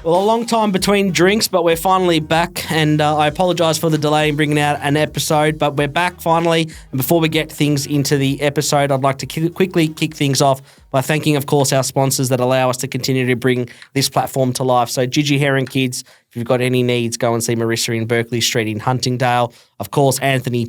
Well, a long time between drinks, but we're finally back, and I apologise for the delay in bringing out an episode, but we're back finally. And before we get things into the episode, I'd like to quickly kick things off by thanking, of course, our sponsors that allow us to continue to bring this platform to life. So Gigi Herring Kids, if you've got any needs, go and see Marissa in Berkeley Street in Huntingdale. Of course, Anthony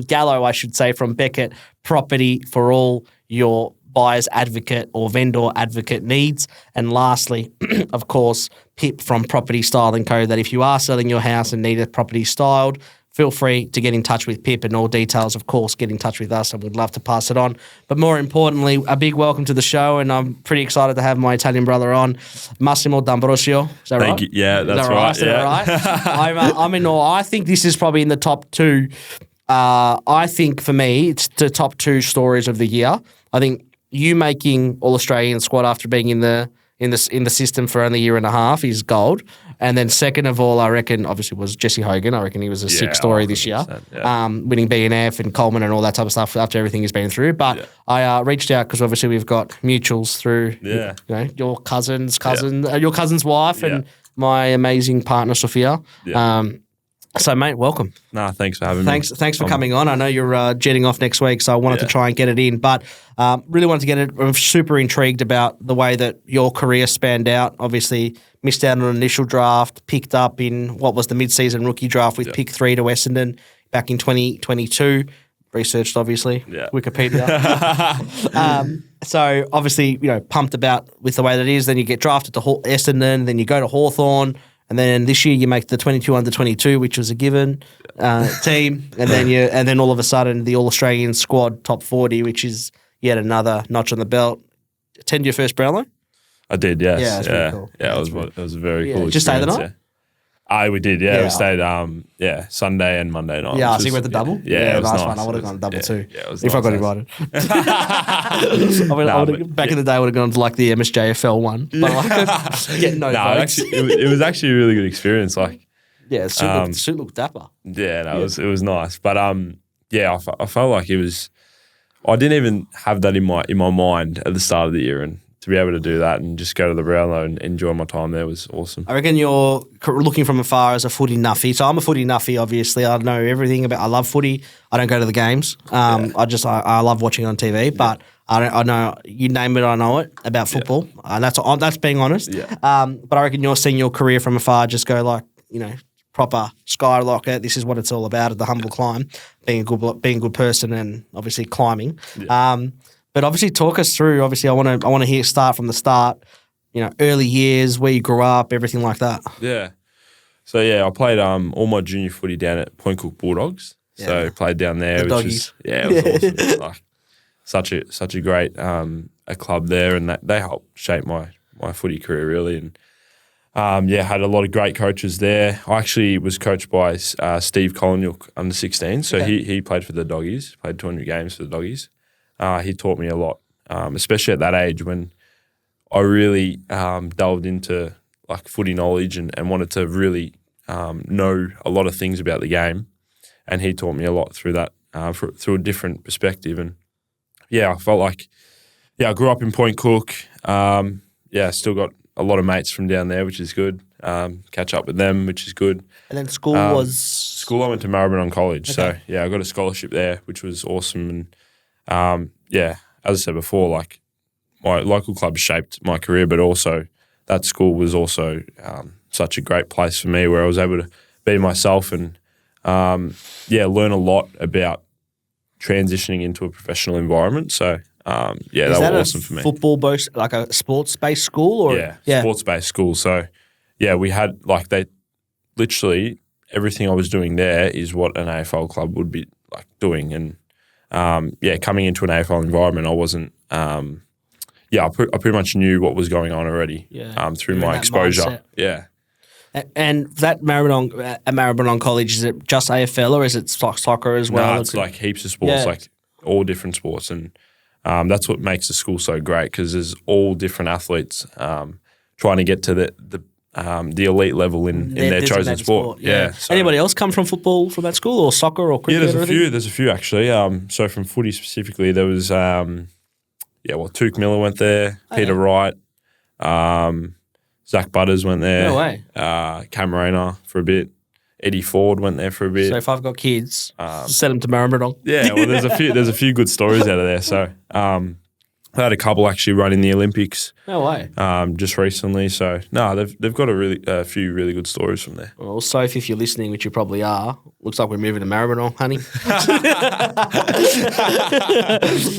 Gallo, I should say, from Beckett Property for all your buyer's advocate or vendor advocate needs. And lastly, of course, Pip from Property Style & Co. that if you are selling your house and need a property styled, feel free to get in touch with Pip, and all details, of course, get in touch with us, and we'd love to pass it on. But more importantly, a big welcome to the show, and I'm pretty excited to have my Italian brother on, Massimo D'Ambrosio. Is that right? Thank you. Yeah, that's right. Is that right? I'm in awe. I think this is probably in the top two. I think for me, it's the top two stories of the year. I think you making All-Australian squad after being in the system for only a year and a half is gold. And then second of all, I reckon, obviously, was Jesse Hogan. I reckon he was a sick story this year, winning BNF and Coleman and all that type of stuff after everything he's been through. But I reached out because obviously we've got mutuals through your cousin's wife and my amazing partner, Sophia. So, mate, welcome. Nah, thanks for having me. Thanks for coming on. I know you're jetting off next week, so I wanted to try and get it in. But really wanted to get it. I'm super intrigued about the way that your career spanned out. Obviously, missed out on an initial draft, picked up in what was the mid-season rookie draft with pick 3 to Essendon back in 2022. Researched, obviously, Wikipedia. So, obviously, pumped about with the way that it is. Then you get drafted to Essendon, then you go to Hawthorn. And then this year you make the 22 under 22, which was a given team, and then all of a sudden the All-Australian squad top 40, which is yet another notch on the belt. Attend your first Brownlow? I did, yes. Yeah, that's really cool. Yeah, it was a very cool experience. Just stay the night? We did, yeah. We stayed Sunday and Monday night. Yeah, so you went the double? Yeah, it was nice one. I would have gone double too. Yeah, it was if I got invited. Back in the day, I would have gone to like the MSJFL one. But votes. It was actually a really good experience. Suit looked dapper. Yeah, it was nice. But I felt like it was. I didn't even have that in my mind at the start of the year, and to be able to do that and just go to the Brownlow and enjoy my time there was awesome. I reckon you're looking from afar as a footy nuffy. So I'm a footy nuffy, obviously. I know everything about. I love footy. I don't go to the games. I love watching it on TV, but I know you name it, I know it about football. That's being honest. Yeah. But I reckon you're seeing your career from afar just go proper skyrocket. This is what it's all about at the humble climb, being a good person and obviously climbing. Yeah. But obviously, talk us through. Obviously, I want to start from the start. Early years, where you grew up, everything like that. Yeah. So I played all my junior footy down at Point Cook Bulldogs. Yeah. So played down there, it was awesome. Such a great a club there, and they helped shape my footy career really. And had a lot of great coaches there. I actually was coached by Steve Colonyuk under 16. So he played for the Doggies, played 200 games for the Doggies. He taught me a lot, especially at that age when I really delved into footy knowledge and wanted to really know a lot of things about the game. And he taught me a lot through that, through a different perspective. And I felt like, I grew up in Point Cook. Still got a lot of mates from down there, which is good. Catch up with them, which is good. And then school I went to Maribyrnong College. Okay. So, I got a scholarship there, which was awesome. And as I said before, my local club shaped my career, but also that school was also such a great place for me where I was able to be myself and, learn a lot about transitioning into a professional environment. So, that was awesome for me. Football-based, like a sports-based school? Or? Yeah, sports-based school. So, we had, they literally everything I was doing there is what an AFL club would be doing. And, coming into an AFL environment, I wasn't. I pretty much knew what was going on already. Through my exposure. Mindset. Yeah. And that Maribyrnong College, is it just AFL or is it soccer as well? No, it's heaps of sports, all different sports, and that's what makes the school so great because there's all different athletes trying to get to the elite level in their chosen sport. Yeah. So. Anybody else come from football from that school or soccer or cricket? Yeah, there's a few actually. So from footy specifically, there was Tuke Miller went there, Peter Wright, Zach Butters went there. No way. Camarena for a bit. Eddie Ford went there for a bit. So if I've got kids, send them to Maribyrnong. Yeah, well, there's a few good stories out of there. So I had a couple actually run in the Olympics. No way. Just recently. So no, they've got a few really good stories from there. Well, Sophie, if you're listening, which you probably are, looks like we're moving to Maribyrnong, honey.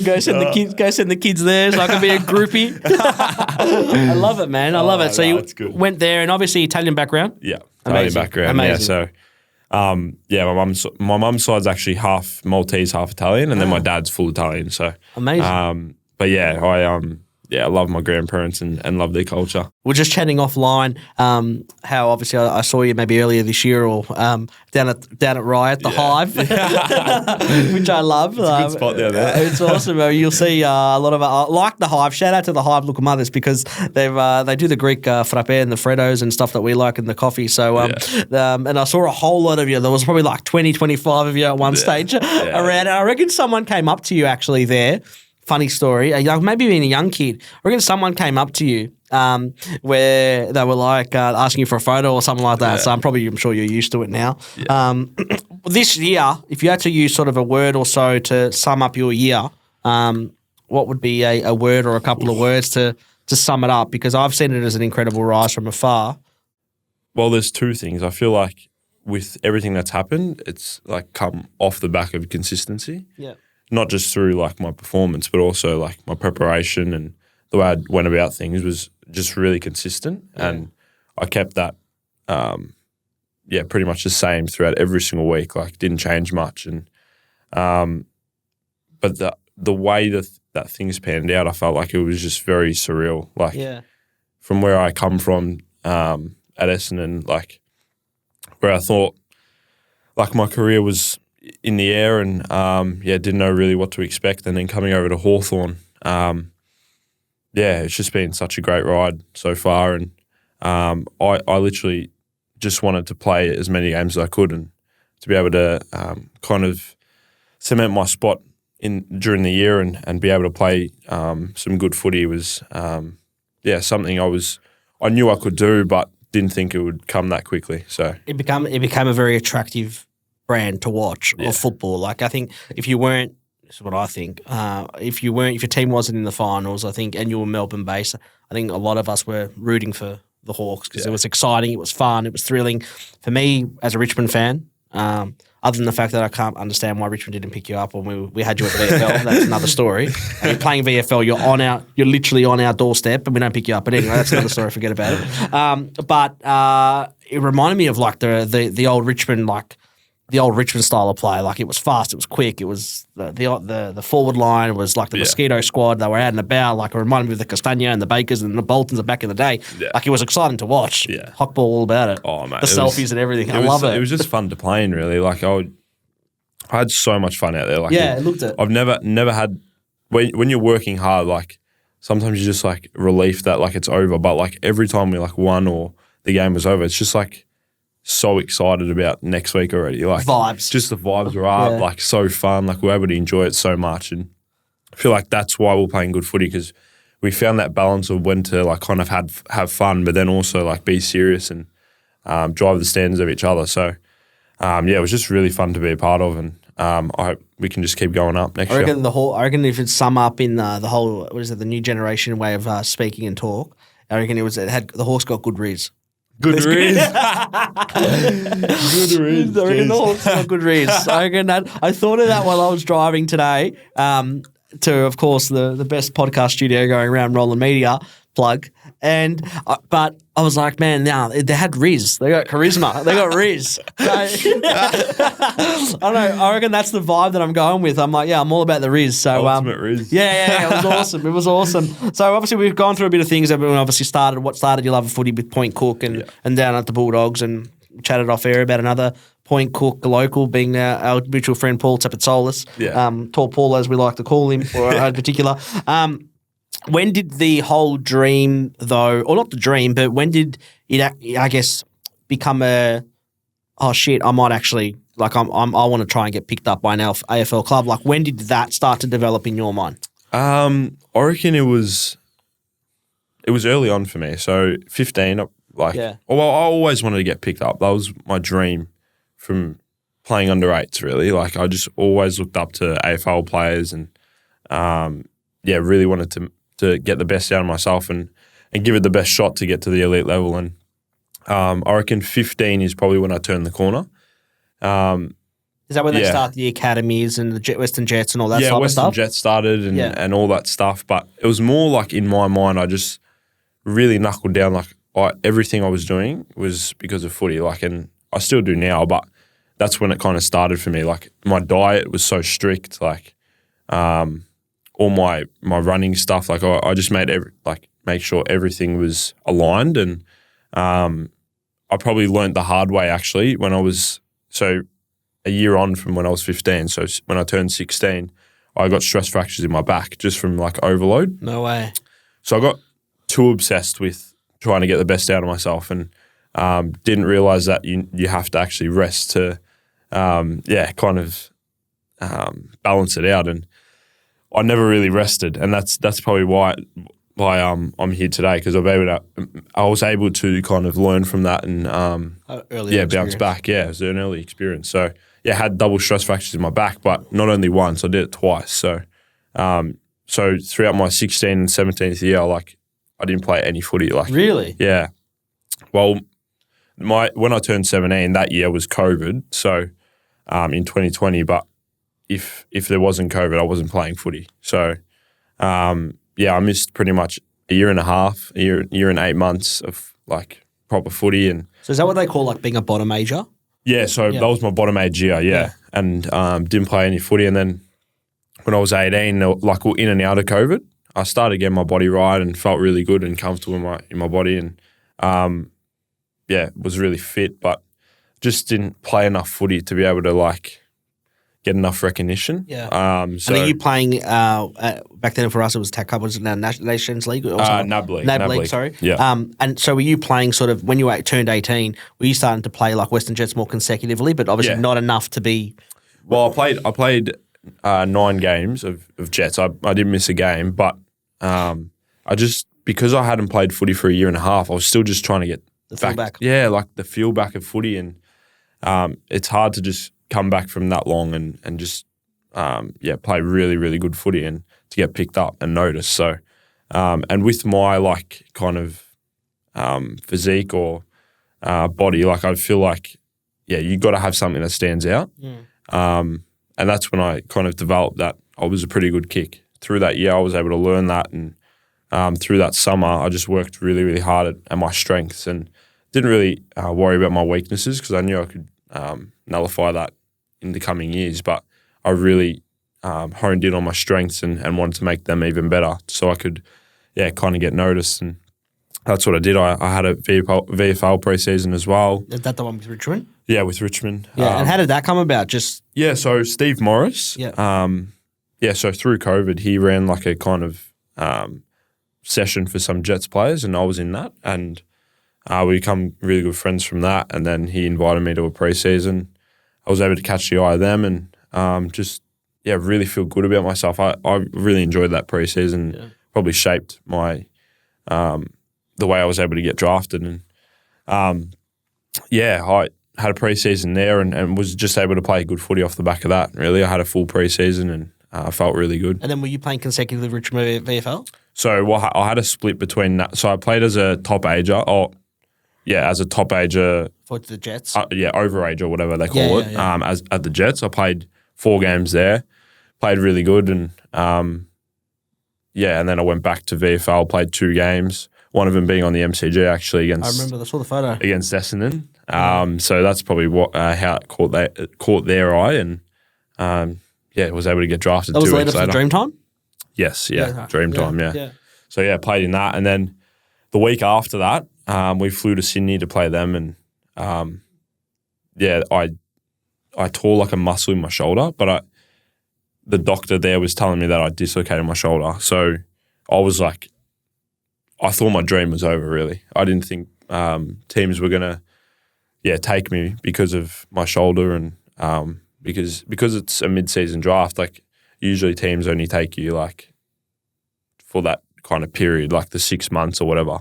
Go send the kids there so I can be a groupie. I love it, man. I love it. So you went there, and obviously Italian background. Yeah, Italian background. Amazing. Yeah. So my mum's side's actually half Maltese, half Italian, and then my dad's full Italian. So amazing. But yeah, I love my grandparents and love their culture. We're just chatting offline. How obviously I saw you maybe earlier this year or down at Riot, the Hive, which I love. It's a good spot down there. It's awesome. You'll see a lot of like the Hive. Shout out to the Hive Look Mothers because they do the Greek frappe and the Freddos and stuff that we like in the coffee. So and I saw a whole lot of you. There was probably like 20, 25 of you at one stage around. And I reckon someone came up to you actually there. Funny story, maybe being a young kid. I reckon someone came up to you where they were like asking you for a photo or something like that. Yeah. So I'm sure you're used to it now. Yeah. This year, if you had to use sort of a word or so to sum up your year, what would be a word or a couple of words to sum it up? Because I've seen it as an incredible rise from afar. Well, there's two things. I feel like with everything that's happened, it's like come off the back of consistency. Yeah. Not just through like my performance, but also like my preparation and the way I went about things was just really consistent. Yeah. And I kept that, pretty much the same throughout every single week. Like didn't change much. And but the way that things panned out, I felt like it was just very surreal. Like from where I come from at Essendon, like where I thought like my career was in the air and didn't know really what to expect, and then coming over to Hawthorn, it's just been such a great ride so far, and I literally just wanted to play as many games as I could and to be able to kind of cement my spot during the year and be able to play some good footy was something I knew I could do, but didn't think it would come that quickly. So it became a very attractive brand to watch of football. Like I think if you weren't, this is what I think, if your team wasn't in the finals, I think, and you were Melbourne based, I think a lot of us were rooting for the Hawks because it was exciting, it was fun, it was thrilling. For me, as a Richmond fan, other than the fact that I can't understand why Richmond didn't pick you up when we had you at VFL, that's another story. And you're playing VFL, you're literally on our doorstep, and we don't pick you up. But anyway, that's another story. Forget about it. But it reminded me of like the old Richmond, like the old Richmond style of play. Like it was fast, it was quick, it was the forward line was like the Mosquito squad. They were out and about. Like it reminded me of the Castagna and the Bakers and the Boltons back in the day. Yeah. Like it was exciting to watch. Yeah. Hockball all about it. Oh man, the selfies and everything. I love it. It was just fun to play in, really. Like I had so much fun out there. Like it looked it. I've never had when you're working hard. Like sometimes you're just like relief that like it's over. But like every time we like won or the game was over, it's just like so excited about next week already. Like vibes. Just the vibes were up, like so fun. Like we're able to enjoy it so much. And I feel like that's why we're playing good footy, because we found that balance of when to like kind of have fun, but then also like be serious and drive the standards of each other. So it was just really fun to be a part of, and I hope we can just keep going up next year. I reckon if it's sum up in the whole, what is it, the new generation way of speaking and talk, I reckon the Hawks got good riz. Good riz. Good riz. I reckon the Hawks got good riz. I reckon that. I thought of that while I was driving today to, of course, the best podcast studio going around, Roland Media, plug. But I was like, man, now they had riz. They got charisma. They got riz. So, I don't know. I reckon that's the vibe that I'm going with. I'm like, I'm all about the riz. So ultimate riz. Yeah. It was awesome. It was awesome. So obviously we've gone through a bit of things. Everyone obviously started your love of footy with Point Cook and down at the Bulldogs, and chatted off air about another Point Cook local being our mutual friend Paul Tepetsolis. Tall Paul, as we like to call him, or in particular. When did the whole dream, though, or not the dream, but when did it, I guess, become I might actually, like, I want to try and get picked up by an AFL club. Like, when did that start to develop in your mind? I reckon it was it was early on for me. So 15, Yeah. well, I always wanted to get picked up. That was my dream from playing under 8s, really. Like, I just always looked up to AFL players and, really wanted to get the best out of myself and give it the best shot to get to the elite level. And I reckon 15 is probably when I turned the corner. Is that when they start the academies and the Western Jets and all that sort of stuff? Yeah, Western Jets started and all that stuff. But it was more like, in my mind, I just really knuckled down. Like, everything I was doing was because of footy. Like, and I still do now, but that's when it kind of started for me. Like, my diet was so strict. Like, all my running stuff. Like, I just make sure everything was aligned. And I probably learned the hard way, actually, when I was a year on from when I was 15. So when I turned 16, I got stress fractures in my back just from like overload. No way. So I got too obsessed with trying to get the best out of myself and didn't realize that you have to actually rest to, balance it out. And I never really rested. And that's probably why I'm here today, because I was able to kind of learn from that and bounce back. Yeah, it was an early experience. So I had double stress fractures in my back, but not only once, I did it twice. So throughout my 16th and 17th year, I didn't play any footy. Really? Yeah. Well, when I turned 17, that year was COVID. So in 2020, but if there wasn't COVID, I wasn't playing footy. So I missed pretty much a year and a half, a year and 8 months of proper footy. And so is that what they call being a bottom ager? Yeah, so that was my bottom age year, and didn't play any footy. And then when I was 18, we're in and out of COVID, I started getting my body right and felt really good and comfortable in my body, and was really fit, but just didn't play enough footy to be able to get enough recognition. Yeah. And are you playing back then for us? It was Tech Cup. Was it now Nations League? NAB League. NAB League. Sorry. Yeah. And so were you playing sort of when you turned 18? Were you starting to play like Western Jets more consecutively, but obviously not enough to be? Well, I played 9 games of Jets. I didn't miss a game, but because I hadn't played footy for a year and a half, I was still just trying to get the feel back. Yeah, the feel back of footy, and it's hard to just come back from that long and just play really, really good footy and to get picked up and noticed. So and with my kind of physique or body, I feel you got to have something that stands out. And that's when I kind of developed that I was a pretty good kick. Through that year, I was able to learn that, and through that summer, I just worked really, really hard at my strengths and didn't really worry about my weaknesses, because I knew I could nullify that in the coming years. But I really honed in on my strengths and wanted to make them even better, so I could kind of get noticed. And that's what I did. I had a VFL pre-season as well. Is that the one with Richmond? Yeah, with Richmond. Yeah, and how did that come about? So Steve Morris. Yeah. So through COVID, he ran a kind of session for some Jets players, and I was in that, and we become really good friends from that. And then he invited me to a pre-season. I was able to catch the eye of them and really feel good about myself. I really enjoyed that pre-season. Yeah. Probably shaped my the way I was able to get drafted. And I had a pre-season there and was just able to play good footy off the back of that. Really, I had a full pre-season and I felt really good. And then were you playing consecutively Richmond VFL? So I had a split between that. So I played as a top ager. As a top ager. For the Jets? Overager or whatever they call it. As at the Jets. I played 4 games there. Played really good and and then I went back to VFL, played 2 games. One of them being on the MCG actually against. I remember, I saw the photo. Against Essendon. So that's probably what how it caught their eye and was able to get drafted 2 weeks later. That was later for Dreamtime? Yes, Dreamtime, yeah. So played in that, and then the week after that, we flew to Sydney to play them, and I tore a muscle in my shoulder, but the doctor there was telling me that I dislocated my shoulder. So I was I thought my dream was over, really. I didn't think teams were gonna take me because of my shoulder, and because it's a mid-season draft, usually teams only take you for that kind of period, like the 6 months or whatever.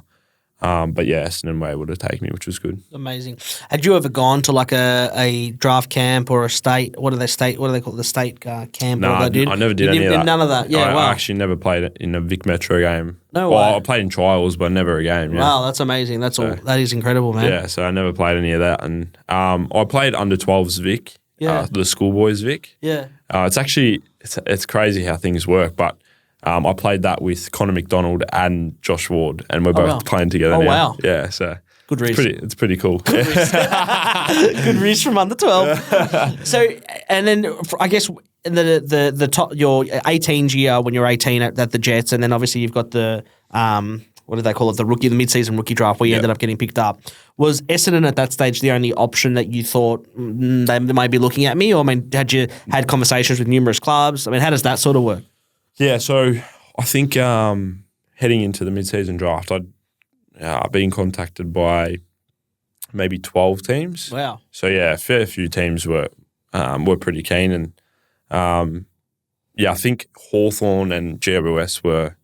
But yeah, Essendon were able to take me, which was good. Amazing. Had you ever gone to like a draft camp or a state? What do they call it? The state camp? No, I never did any of that. None of that. Yeah, I actually never played in a Vic Metro game. No well, way. I played in trials, but never a game. Yeah. Wow, that's amazing. That is incredible, man. Yeah, so I never played any of that, and I played under 12s Vic. Yeah. The schoolboys Vic. Yeah. It's actually it's crazy how things work, but. I played that with Connor McDonald and Josh Ward, and we're both playing together now. Wow. Yeah, so good reach. It's pretty cool. Good reach from under 12. So, and then I guess the top your 18s year when you're 18 at the Jets, and then obviously you've got the what do they call it? The mid-season rookie draft where you ended up getting picked up. Was Essendon at that stage the only option that you thought they might be looking at me, or I mean, had you had conversations with numerous clubs? I mean, how does that sort of work? Yeah, so I think heading into the mid-season draft, I'd been contacted by maybe 12 teams. Wow. So yeah, a fair few teams were pretty keen, and I think Hawthorn and GWS were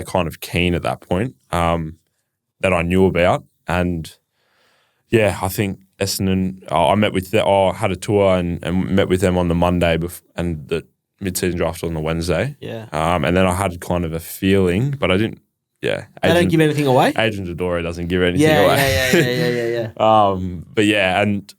kind of keen at that point that I knew about, and I think Essendon. I met with I had a tour and met with them on the Monday and the mid-season draft on the Wednesday. Yeah. And then I had kind of a feeling, but I didn't. Yeah. They don't give anything away? Adrian Dodori doesn't give anything away. Yeah. But and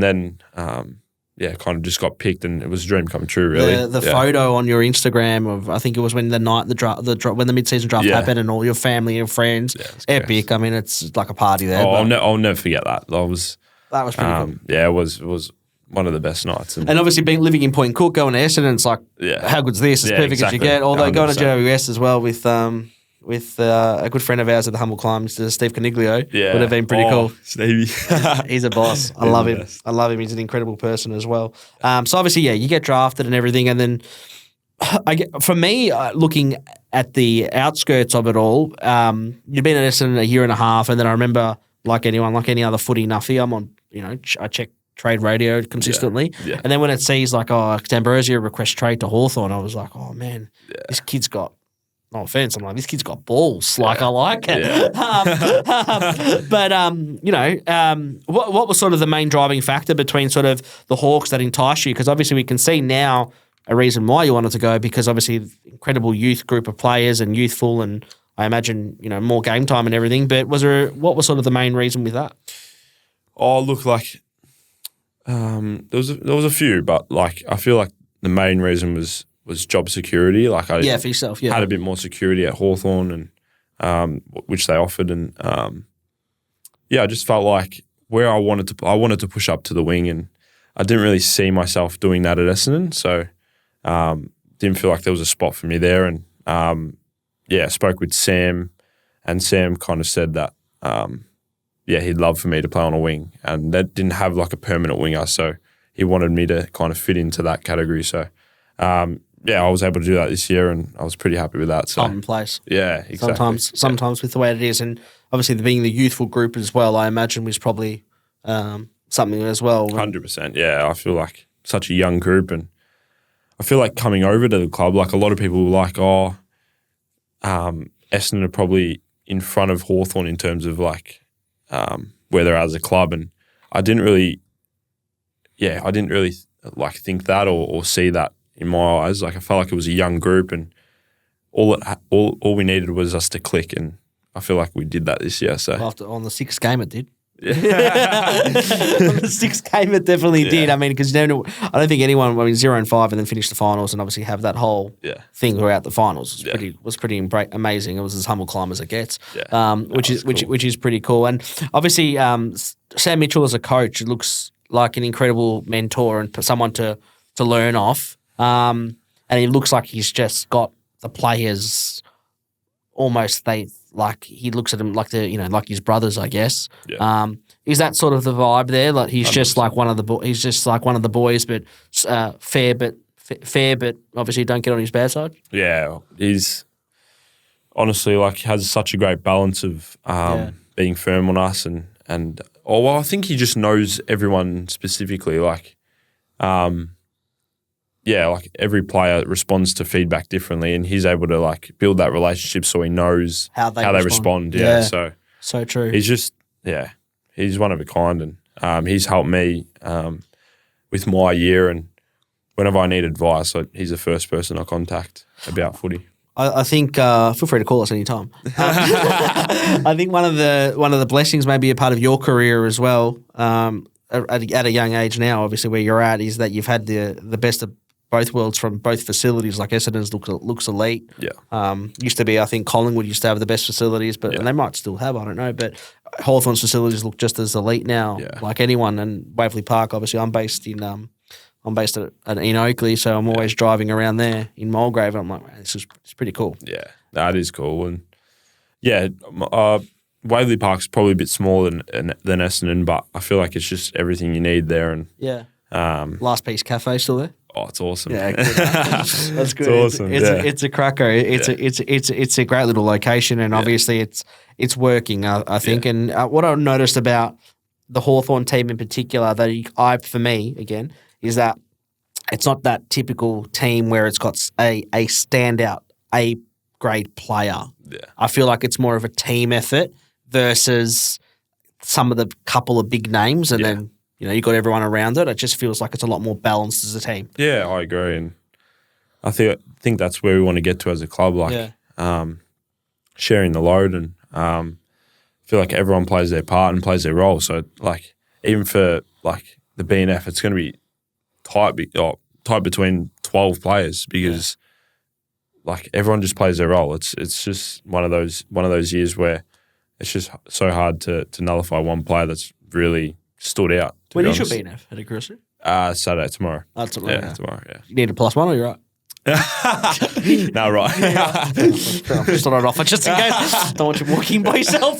then kind of just got picked, and it was a dream come true, really. The photo on your Instagram of, I think it was when when the mid-season draft happened, and all your family and friends, epic. Crazy. I mean, it's like a party there. I'll never forget that. That was pretty cool. Yeah, it was one of the best nights. And obviously living in Point Cook, going to Essendon, it's like, how good's this? It's perfect as you get. Although 100%. Going to GWS as well with a good friend of ours at the Humble Climbs, Steve Coniglio, would have been pretty cool. Stevie. He's a boss. I love him. Best. I love him. He's an incredible person as well. So obviously, you get drafted and everything. And then for me, looking at the outskirts of it all, you've been at Essendon a year and a half. And then I remember, like any other footy nuffy, I'm on, I check trade radio consistently. Yeah. And then when it sees like, D'Ambrosio request trade to Hawthorn, I was like, oh man, this kid's got, no offense, I'm like, this kid's got balls. Like, I like it. Yeah. What was sort of the main driving factor between sort of the Hawks that entice you? Because obviously we can see now a reason why you wanted to go, because obviously incredible youth group of players and youthful, and I imagine, more game time and everything. But what was sort of the main reason with that? Oh, look, like, there was a few, but like I feel like the main reason was job security. Like for yourself, had a bit more security at Hawthorn, and which they offered, and I just felt like where I wanted to push up to the wing, and I didn't really see myself doing that at Essendon, so didn't feel like there was a spot for me there, and I spoke with Sam, and Sam kind of said that. He'd love for me to play on a wing, and that didn't have like a permanent winger, so he wanted me to kind of fit into that category. So, I was able to do that this year, and I was pretty happy with that. So, time and place. Yeah, exactly. Sometimes with the way it is, and obviously being the youthful group as well, I imagine was probably something as well. 100%. Yeah, I feel like such a young group, and I feel like coming over to the club, like a lot of people were like, Essendon are probably in front of Hawthorn in terms of like. Where they're as a club, and I didn't really like think that or see that in my eyes. Like I felt like it was a young group, and all we needed was us to click, and I feel like we did that this year. So on the sixth game, it did. On the sixth game, it definitely did. I mean, because I don't think anyone. 0-5 and then finish the finals, and obviously have that whole thing throughout the finals was pretty amazing. It was as humble climb as it gets, which is pretty cool. And obviously, Sam Mitchell as a coach looks like an incredible mentor and someone to learn off. And he looks like he's just got the players almost he looks at them like like his brothers, I guess. Yeah. Is that sort of the vibe there? Like he's just like one of the boys, but fair, but obviously don't get on his bad side. Yeah, he's honestly has such a great balance of being firm on us and I think he just knows everyone specifically. I like every player responds to feedback differently, and he's able to like build that relationship so he knows how they respond. Yeah. So true. He's just, he's one of a kind, and he's helped me with my year, and whenever I need advice, he's the first person I contact about footy. I think feel free to call us anytime. I think one of the blessings, maybe a part of your career as well, at a young age now, obviously where you're at, is that you've had the best of both worlds from both facilities. Like Essendon's looks elite. Yeah. Used to be, I think Collingwood used to have the best facilities, and they might still have, I don't know. But Hawthorn's facilities look just as elite now, like anyone. And Waverley Park, obviously, I'm based in Oakley, so I'm always driving around there in Mulgrave. And I'm like, man, it's pretty cool. Yeah, that is cool. And Waverley Park's probably a bit smaller than Essendon, but I feel like it's just everything you need there. And Last Piece Cafe still there. Oh, it's awesome. Yeah, that's good. It's awesome. It's a cracker. It's a great little location, and obviously it's working. I think. And what I noticed about the Hawthorn team in particular, for me again, is that it's not that typical team where it's got a standout A grade player. Yeah. I feel like it's more of a team effort versus some of the couple of big names, and then. You got everyone around it. It just feels like it's a lot more balanced as a team. Yeah, I agree, and I think that's where we want to get to as a club, sharing the load, and I feel like everyone plays their part and plays their role. So, like, even for like the BNF, it's going to be tight between 12 players because like everyone just plays their role. It's just one of those years where it's just so hard to nullify one player that's really stood out. When is your BNF at a curiosity? Saturday, tomorrow. Oh, tomorrow. Yeah, tomorrow, yeah. You need a +1 or you're right? No, right. Just thought I'd offer just in case. Don't want you walking by yourself.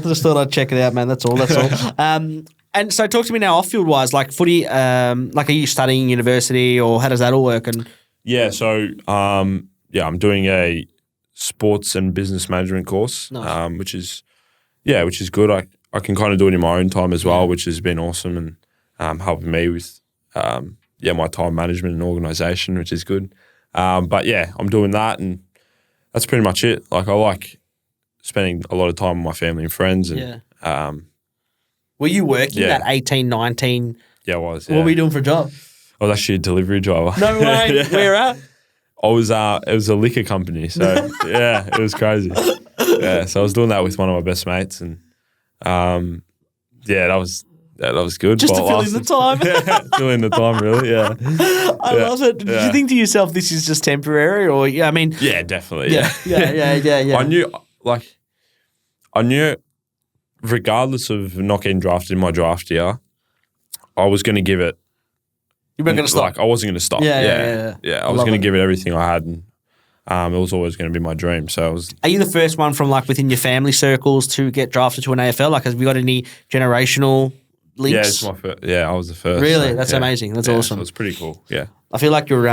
Just thought I'd check it out, man. That's all. And so talk to me now off-field wise, like footy, like are you studying university or how does that all work? And so I'm doing a sports and business management course, nice. which is good. I can kind of do it in my own time as well, which has been awesome and helping me with my time management and organisation, which is good. But I'm doing that, and that's pretty much it. Like I like spending a lot of time with my family and friends. And were you working at 18, 19? Yeah, I was. What were you doing for a job? I was actually a delivery driver. No way. Yeah. Where at? I was. It was a liquor company, so it was crazy. Yeah, so I was doing that with one of my best mates, and that was good. Just to fill in the time. Fill in the time, really. Yeah, I love it. Did you think to yourself, this is just temporary, or I mean? Yeah, definitely. Yeah. I knew, regardless of not getting drafted in my draft year, I was going to give it. You weren't going to stop. Like I wasn't going to stop. Yeah. I was going to give it everything I had, and it was always going to be my dream. So I was. Are you the first one from like within your family circles to get drafted to an AFL? Like, have you got any generational links? Yeah, it's my first. Yeah, I was the first. Really, that's amazing. That's awesome. So it's pretty cool. Yeah. I feel like you're.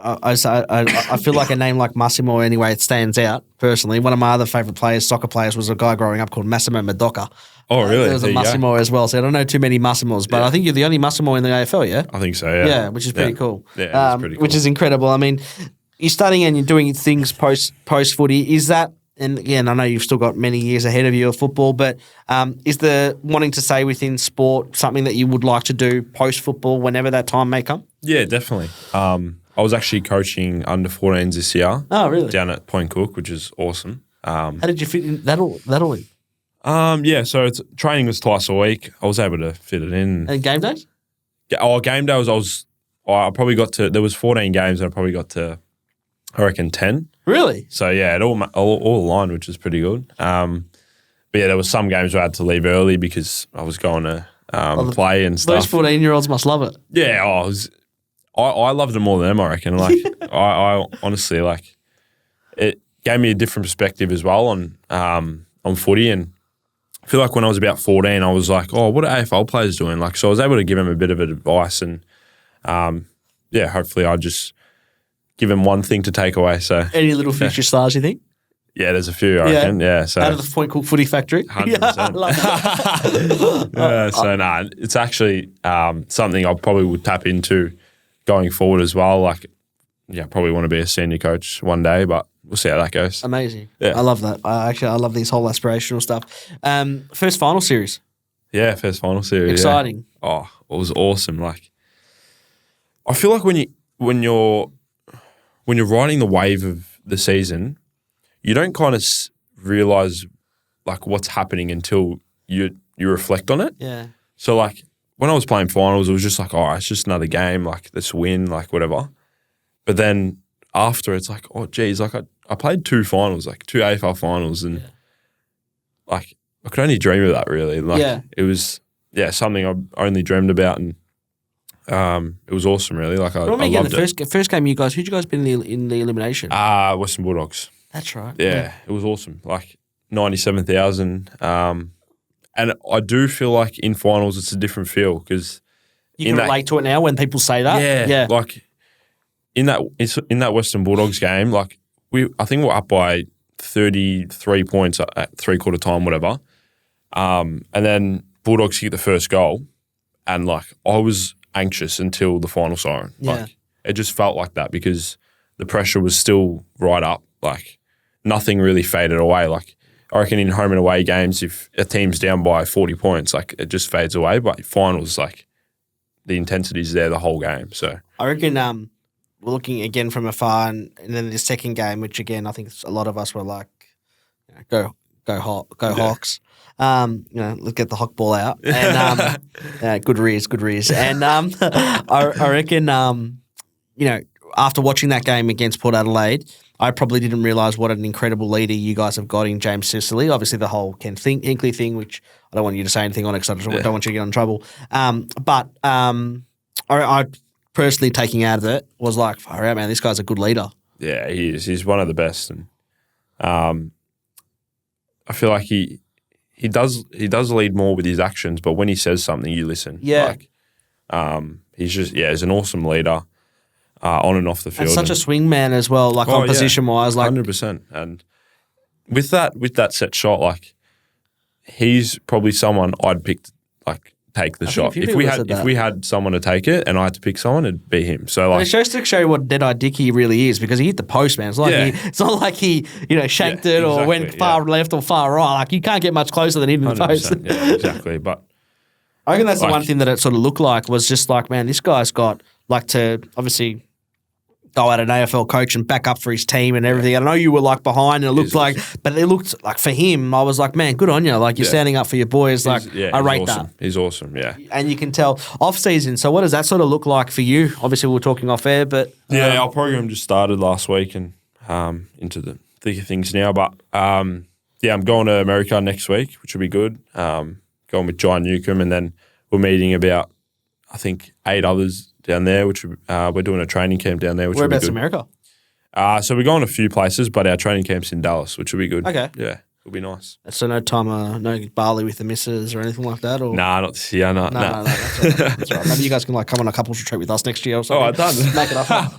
I feel like a name like Massimo anyway. It stands out personally. One of my other favourite players, soccer players, was a guy growing up called Massimo D'Ambrosio. Oh, really? There was a Massimo as well. So I don't know too many Massimos, but I think you're the only Massimo in the AFL. Yeah. I think so. Yeah. Yeah, which is pretty cool. Yeah, it's pretty cool. Which is incredible. I mean, you're studying and you're doing things post footy. Is that? And again, I know you've still got many years ahead of you of football, but is the wanting to stay within sport something that you would like to do post football whenever that time may come? Yeah, definitely. I was actually coaching under 14s this year. Oh, really? Down at Point Cook, which is awesome. How did you fit in that all in? So training was twice a week. I was able to fit it in. And game days? Game days I probably got to, there was 14 games and I probably got to, I reckon 10. Really? So yeah, it all aligned, which was pretty good. But yeah, there was some games where I had to leave early because I was going to play and stuff. Those 14-year-olds must love it. Yeah, I loved it more than them, I reckon. Like I honestly, like, it gave me a different perspective as well on footy. And I feel like when I was about 14, I was like, oh, what are AFL players doing? Like, so I was able to give them a bit of advice, and hopefully I just give them one thing to take away. So any little future stars, you think? Yeah, there's a few, I reckon. Yeah, so out of the Point Cook Footy Factory. 100%. I love that. It's actually something I probably would tap into going forward as well. Like, yeah, probably want to be a senior coach one day, but we'll see how that goes. Amazing. Yeah. I love that. I love these whole aspirational stuff. First final series. Yeah, first final series. Exciting. Yeah. Oh, it was awesome. Like, I feel like when you're riding the wave of the season, you don't kind of realize like what's happening until you reflect on it. Yeah. So like when I was playing finals, it was just like, oh, it's just another game. Like let's win, like whatever. But then after, it's like, oh, geez, like I played 2 finals, like 2 AFL finals, and like I could only dream of that really. Like it was something I only dreamed about, and it was awesome really. Like I loved it. First game, who'd you guys been in the elimination? Western Bulldogs. That's right. Yeah, it was awesome. Like 97,000. And I do feel like in finals it's a different feel because you can relate to it now when people say that. Yeah. Like in that Western Bulldogs game, like I think we're up by 33 points at 3/4 time, whatever. And then Bulldogs kicked the first goal, and like I was anxious until the final siren. Yeah. Like it just felt like that because the pressure was still right up. Like nothing really faded away. Like I reckon in home and away games, if a team's down by 40 points, like it just fades away. But finals, like the intensity's there the whole game. So I reckon we're looking again from afar, and then the second game, which again I think a lot of us were like, go Hawks. Let's get the Hawk ball out. And good rears. And I reckon after watching that game against Port Adelaide, I probably didn't realise what an incredible leader you guys have got in James Sicily. Obviously, the whole Ken Hinkley thing, which I don't want you to say anything on it because I don't want you to get in trouble. But I personally taking out of it was like, far out, man, this guy's a good leader. Yeah, he is. He's one of the best. And I feel like he does lead more with his actions, but when he says something, you listen. Yeah. Like, he's an awesome leader. On and off the field. And such a swing man as well, like on position-wise. Like 100%. And with that set shot, like he's probably someone I'd pick to, like, take the shot. If we had someone to take it and I had to pick someone, it'd be him. So like, it shows to show you what dead-eye dick he really is because he hit the post, man. It's not like he shanked it or went far left or far right. Like you can't get much closer than hitting the post. Yeah, exactly. But I reckon that's the one thing that it sort of looked like was just like, man, this guy's got like to obviously go out an AFL coach and back up for his team and everything. I know you were like behind and it looked like, but it looked like for him, I was like, man, good on you. Like you're standing up for your boys. Like I rate awesome. that. He's awesome, yeah. And you can tell off season. So what does that sort of look like for you? Obviously we were talking off air, but. Our program just started last week and into the thick of things now. But I'm going to America next week, which will be good. Going with John Newcomb and then we're meeting about, I think, 8 others down there, which we're doing a training camp down there, which will be good. Whereabouts America? So we're going a few places, but our training camp's in Dallas, which will be good. Okay. Yeah, it'll be nice. So no time, no Bali with the missus or anything like that? Or? Nah, not this year, no. No, that's all right. That's all right. Maybe you guys can like come on a couples retreat with us next year or something. Oh, I done. Make it up.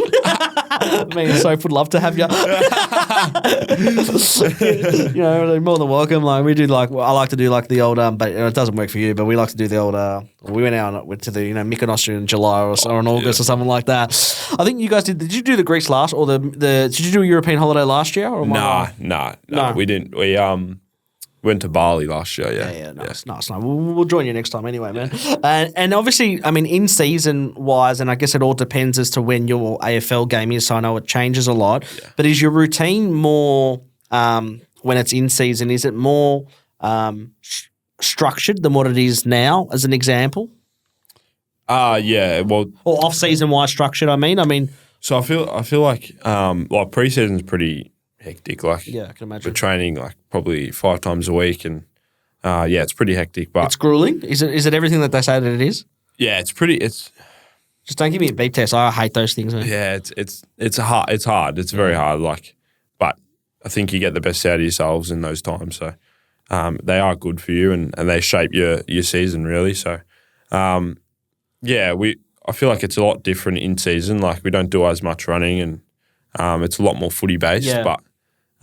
Me and Soph would love to have you. They're more than welcome. Like we do, like I like to do like the old, but it doesn't work for you. But we like to do the old. We went out to the Mykonos in July or in August or something like that. I think you guys did. Did you do the Greece last or the? Did you do a European holiday last year? Or no, we didn't. We went to Bali last year. Yeah, nice. We'll join you next time anyway, man. And obviously, I mean, in season wise, and I guess it all depends as to when your AFL game is. So I know it changes a lot. Yeah. But is your routine more when it's in season? Is it more structured than what it is now? As an example. Yeah. Well, or off season wise structured. I mean. So I feel like pre-season's pretty hectic. Like I can imagine. We're training like probably 5 times a week, and it's pretty hectic. But it's grueling. Is it everything that they say that it is? Yeah, it's pretty. It's just don't give me a beep test. I hate those things, man. Yeah, it's hard. It's hard. It's very hard. Like, but I think you get the best out of yourselves in those times. So they are good for you, and they shape your season really. So I feel like it's a lot different in season. Like we don't do as much running, and it's a lot more footy based. Yeah. But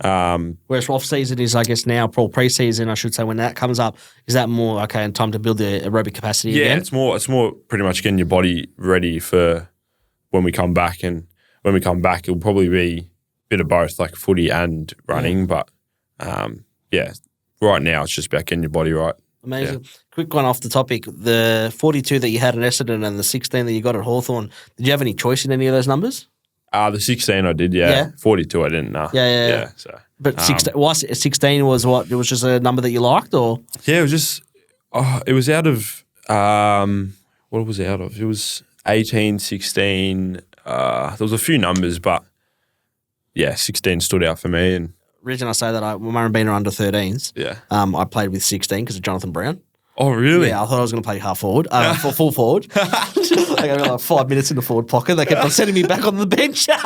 Whereas off season is, I guess, now pre-season, I should say, when that comes up, is that more okay and time to build the aerobic capacity again? Yeah, it's more pretty much getting your body ready for when we come back, and when we come back, it'll probably be a bit of both, like footy and running. But right now it's just about getting your body right. Amazing. Yeah. Quick one off the topic. The 42 that you had at Essendon and the 16 that you got at Hawthorn, did you have any choice in any of those numbers? The 16 I did, yeah. 42 I didn't, no. Yeah. So, but 16 was what? It was just a number that you liked, or? Yeah, it was just, it was out of, what was it out of? It was 18, 16, there was a few numbers, but yeah, 16 stood out for me. And the reason I say that, when I been under 13s, I played with 16 because of Jonathan Brown. Oh, really? Yeah, I thought I was going to play half forward, full forward. I got like 5 minutes in the forward pocket. They kept on sending me back on the bench. But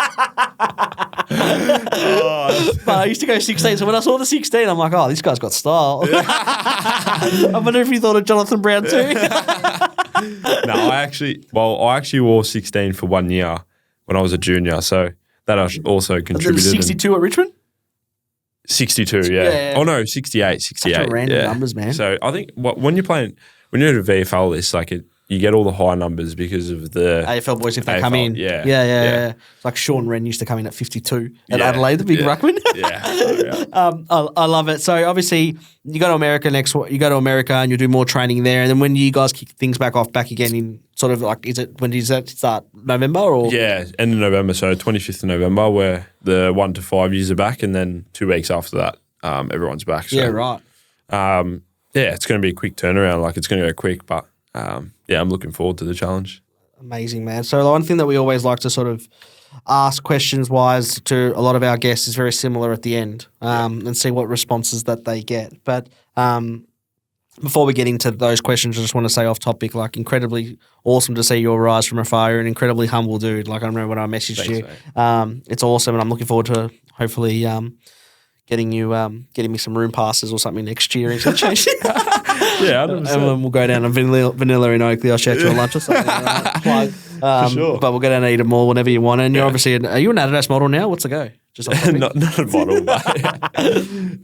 I used to go 16. So when I saw the 16, I'm like, oh, this guy's got style. I wonder if you thought of Jonathan Brown too. No, I actually wore 16 for 1 year when I was a junior. So that also contributed. 62 at Richmond? 62, yeah. Oh, no, 68. Such a random numbers, man. So I think when you're at a VFL list, like you get all the high numbers because of the AFL boys if they come in. Yeah. It's like Sean Wren used to come in at 52 at Adelaide, the big ruckman. I love it. So obviously you go to America and you do more training there, and then when you guys kick things back again in sort of like, when does that start? November or? Yeah, end of November. So 25th of November, where the 1 to 5 years are back, and then 2 weeks after that, everyone's back. So, yeah, right. It's going to be a quick turnaround. Like, it's going to go quick, but I'm looking forward to the challenge. Amazing, man. So the one thing that we always like to sort of ask questions-wise to a lot of our guests is very similar at the end, and see what responses that they get. But before we get into those questions, I just want to say off topic, like, incredibly awesome to see your rise from afar. You're an incredibly humble dude. Like, I remember when I messaged you. Mate. It's awesome, and I'm looking forward to hopefully getting me some room passes or something next year. Yeah, 100%. And then we'll go down to Vanilla in Oakley. I'll shout you a lunch or something. Plug. For sure. But we'll go down and eat them all whenever you want. And you're obviously, are you an Adidas model now? What's the go? Just not a model, but but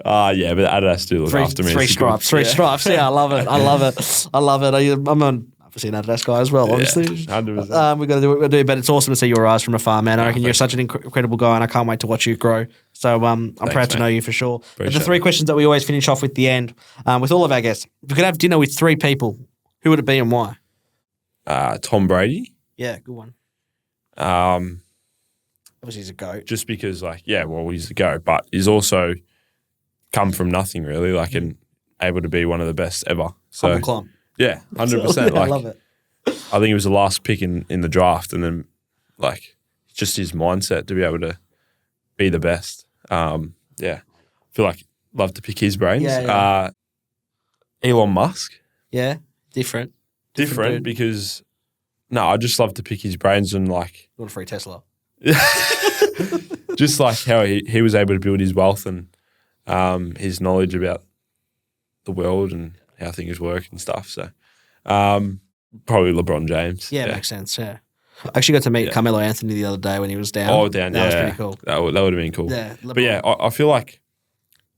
Adidas do look after me. Three stripes. Yeah, I love it. I'm obviously an Adidas guy as well, obviously. 100%. We've got to do what we've got to do, but it's awesome to see your rise from afar, man. I reckon you're such an incredible guy, and I can't wait to watch you grow. So I'm proud to know you for sure. But the 3 questions that we always finish off with the end, with all of our guests. If you could have dinner with 3 people, who would it be and why? Tom Brady. Yeah, good one. Obviously, he's a GOAT. Just because, he's a GOAT, but he's also come from nothing, really, and able to be one of the best ever. So, humble climb. Yeah, 100%. I love it. I think he was the last pick in the draft, and then, just his mindset to be able to be the best. I feel like love to pick his brains. Yeah. Elon Musk. Yeah, different because, I just love to pick his brains and, You want a free Tesla? just how he was able to build his wealth and his knowledge about the world and how things work and stuff. So probably LeBron James. Yeah, makes sense. Yeah, I actually got to meet Carmelo Anthony the other day when he was down. Oh, down. That was pretty cool. That would have been cool. Yeah, LeBron. But I feel like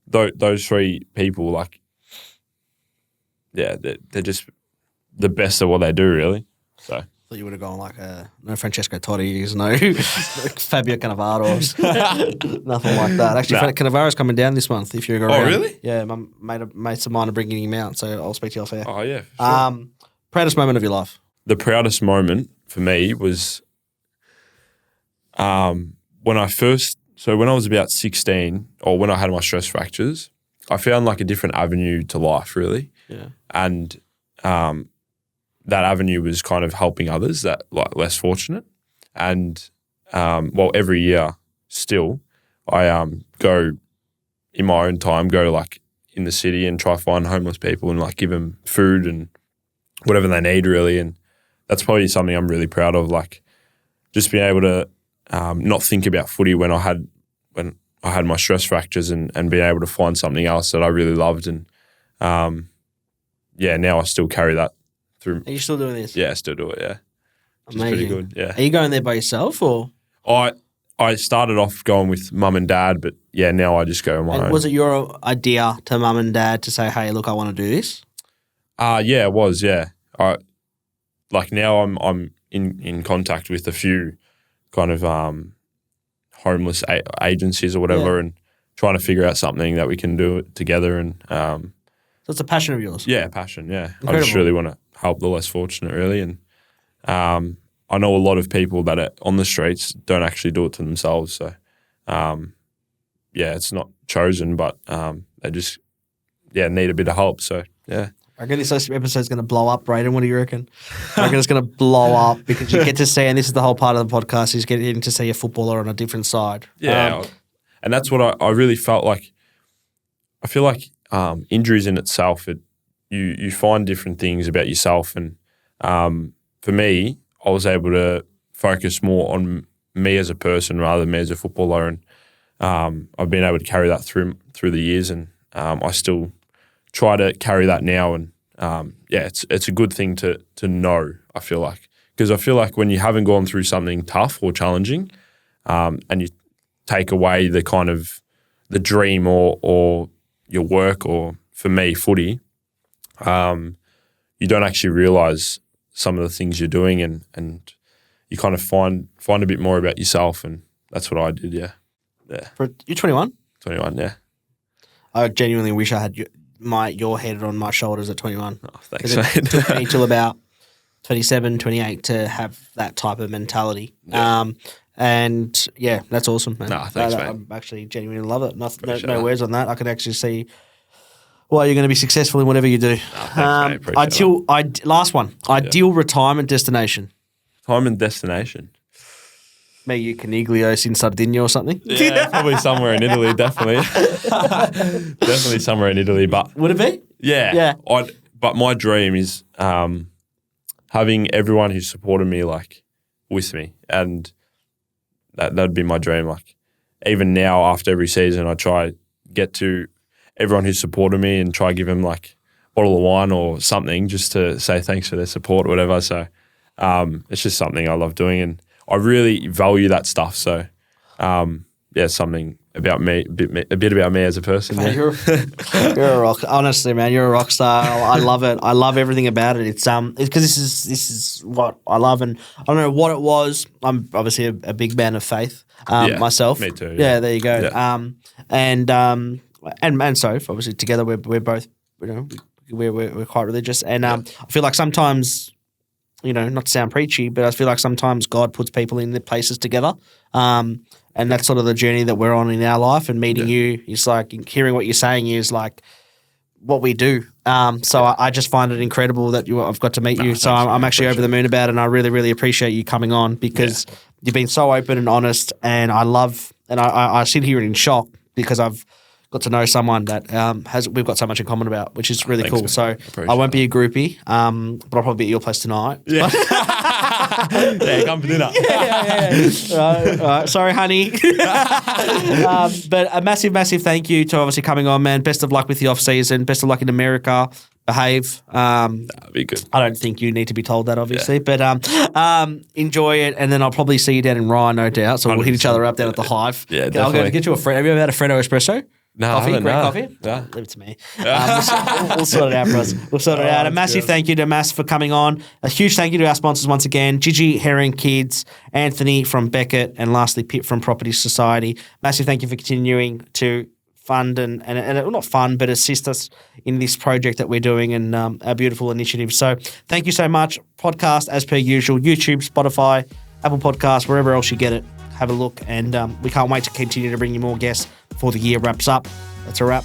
those 3 people, they're just the best at what they do, really. So. Thought you would have gone no Francesco Totti's, no Fabio Cannavaro's, nothing like that. Actually, Cannavaro's coming down this month if you're around. Oh, really? Yeah, my mates of mine are bringing him out, so I'll speak to you off air. Oh, yeah. Sure. Proudest moment of your life? The proudest moment for me was when I was about 16, or when I had my stress fractures, I found a different avenue to life, really. Yeah. And that avenue was kind of helping others that less fortunate. And every year still, I go in my own time, in the city and try to find homeless people and give them food and whatever they need, really. And that's probably something I'm really proud of, just being able to not think about footy when I had my stress fractures and being able to find something else that I really loved. And now I still carry that. Are you still doing this? Yeah, I still do it, yeah. Which is pretty good, yeah. Are you going there by yourself or? I started off going with mum and dad, but yeah, now I just go on my And own. was it your idea to mum and dad to say, hey, look, I want to do this? Yeah, it was. Yeah, now I'm in contact with a few kind of homeless agencies or whatever, and trying to figure out something that we can do together. And So it's a passion of yours? yeah, passion. Yeah, Incredible. I just really want to help the less fortunate, really. And I know a lot of people that are on the streets don't actually do it to themselves. So it's not chosen, but they just need a bit of help. So yeah. I reckon this episode's going to blow up, Brayden. What do you reckon? I reckon it's going to blow up because you get to see, and this is the whole part of the podcast, is getting to see a footballer on a different side. Yeah, and that's what I really felt like. I feel like injuries in itself, you find different things about yourself. And for me, I was able to focus more on me as a person rather than me as a footballer. And I've been able to carry that through the years, and I still try to carry that now. And it's a good thing to know, I feel like. Because I feel like when you haven't gone through something tough or challenging, and you take away the kind of the dream or your work, or for me, footy, you don't actually realise some of the things you're doing, and you kind of find a bit more about yourself, and that's what I did, yeah. You're 21? 21, yeah. I genuinely wish I had your head on my shoulders at 21. Oh, thanks, It mate. took me till about 27, 28 to have that type of mentality. Yeah. And yeah, that's awesome, man. Nah, thanks, mate. I actually genuinely love it. No that. words on that. I can actually see why you're going to be successful in whatever you do. Thanks, mate. Appreciate last one. Ideal retirement destination. Time and destination. Maybe Caniglios in Sardinia or something. Yeah, probably somewhere in Italy, definitely. Definitely somewhere in Italy. But Would it be? yeah. But my dream is having everyone who supported me with me, and that'd be my dream. Like, even now, after every season, I try get to everyone who supported me and try give them a bottle of wine or something just to say thanks for their support or whatever. So it's just something I love doing, and I really value that stuff. So something about me, a bit about me as a person. Man, Yeah. you're a rock. Honestly, man, you're a rock star. I love it. I love everything about it. It's because this is what I love, and I don't know what it was. I'm obviously a big man of faith myself. Me too. Yeah, there you go. Yeah. And so obviously together we're both, we're quite religious, and I feel like sometimes, not to sound preachy, but I feel like sometimes God puts people in their places together. And that's sort of the journey that we're on in our life, and meeting you is hearing what you're saying is what we do. I just find it incredible that I've got to meet you. So I'm actually over the moon about it, and I really, really appreciate you coming on because you've been so open and honest, and I sit here in shock because I've got to know someone that we've got so much in common about, which is really cool. Man. So I won't be a groupie, but I'll probably be at your place tonight. Yeah. Yeah, come for dinner. Right. Sorry, honey. But a massive, massive thank you to obviously coming on, man. Best of luck with the off season. Best of luck in America. Behave. That'd be good. I don't think you need to be told that, obviously, but enjoy it, and then I'll probably see you down in Ryan, no doubt. So we'll hit each other up down at the Hive. Yeah, I'll definitely. go get you a Freddo. Have you ever had a Freddo espresso? No, Coffee, I haven't, great no. coffee. Yeah. Leave it to me. We'll sort it out for us. We'll sort it out. A massive thank you to Mass for coming on. A huge thank you to our sponsors once again: Gigi Herring Kids, Anthony from Beckett, and lastly Pip from Property Society. Massive thank you for continuing to fund and not fund, but assist us in this project that we're doing and our beautiful initiative. So thank you so much. Podcast as per usual: YouTube, Spotify, Apple Podcasts, wherever else you get it. Have a look, and we can't wait to continue to bring you more guests before the year wraps up. That's a wrap.